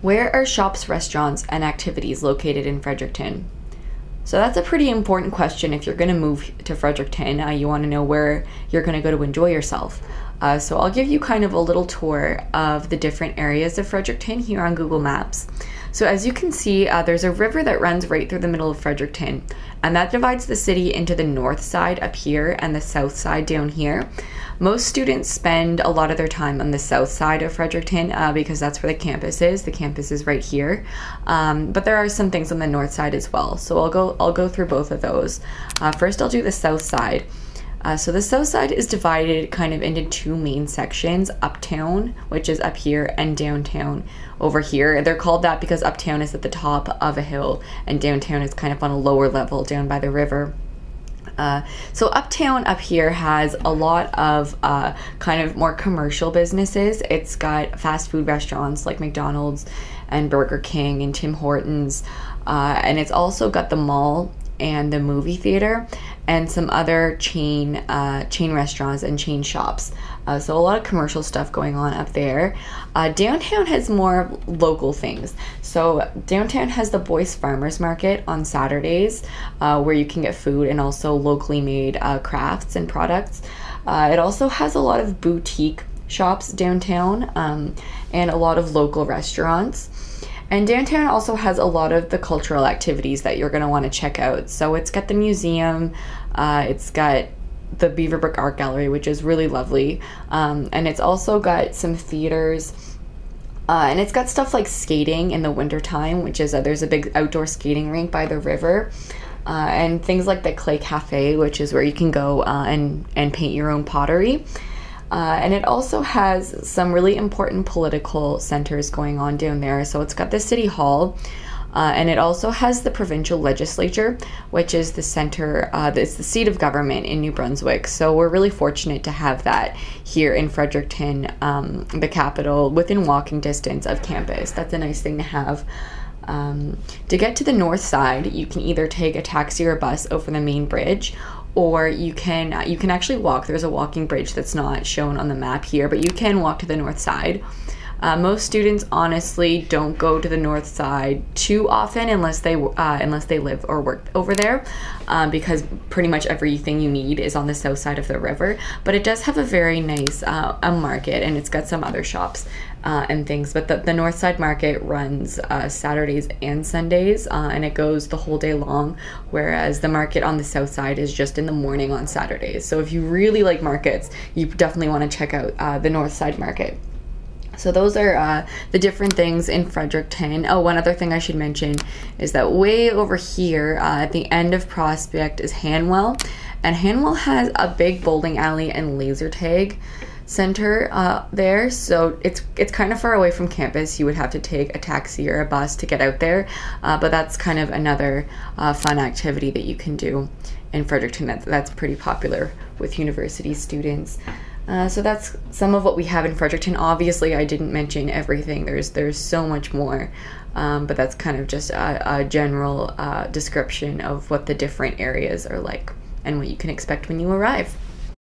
Where are shops, restaurants, and activities located in Fredericton? So that's a pretty important question if you're going to move to Fredericton. You want to know where you're going to go to enjoy yourself. So I'll give you kind of a little tour of the different areas of Fredericton here on Google Maps. So as you can see, there's a river that runs right through the middle of Fredericton, and that divides the city into the north side up here and the south side down here. Most students spend a lot of their time on the south side of Fredericton because that's where the campus is. The campus is right here, but there are some things on the north side as well. So I'll go through both of those. First, I'll do the south side. So the south side is divided kind of into two main sections: uptown, which is up here, and downtown over here. They're called that because uptown is at the top of a hill and downtown is kind of on a lower level down by the river. So uptown up here has a lot of kind of more commercial businesses. It's got fast food restaurants like McDonald's and Burger King and Tim Hortons, and it's also got the mall and the movie theater and some other chain restaurants and chain shops. So a lot of commercial stuff going on up there. Downtown has more local things. So downtown has the Boyce Farmers Market on Saturdays, where you can get food and also locally made crafts and products. It also has a lot of boutique shops downtown, and a lot of local restaurants. And downtown also has a lot of the cultural activities that you're going to want to check out. So it's got the museum, it's got the Beaverbrook Art Gallery, which is really lovely, and it's also got some theaters, and it's got stuff like skating in the wintertime, which is there's a big outdoor skating rink by the river, and things like the Clay Cafe, which is where you can go and paint your own pottery. And it also has some really important political centers going on down there. So it's got the City Hall, and it also has the provincial legislature, which is the center, it's the seat of government in New Brunswick. So we're really fortunate to have that here in Fredericton, the capital, within walking distance of campus. That's a nice thing to have. To get to the north side, you can either take a taxi or a bus over the main bridge, or you can actually walk. There's a walking bridge that's not shown on the map here, but you can walk to the north side. Most students honestly don't go to the north side too often unless they live or work over there, because pretty much everything you need is on the south side of the river. But it does have a very nice a market, and it's got some other shops and things. But the north side market runs Saturdays and Sundays, and it goes the whole day long, whereas the market on the south side is just in the morning on Saturdays. So if you really like markets, you definitely want to check out the north side market. So those are the different things in Fredericton. Oh, one other thing I should mention is that way over here at the end of Prospect is Hanwell, and Hanwell has a big bowling alley and laser tag center there. So it's kind of far away from campus. You would have to take a taxi or a bus to get out there, but that's kind of another fun activity that you can do in Fredericton that's pretty popular with university students. So that's some of what we have in Fredericton. Obviously, I didn't mention everything. There's so much more, but that's kind of just a general description of what the different areas are like and what you can expect when you arrive.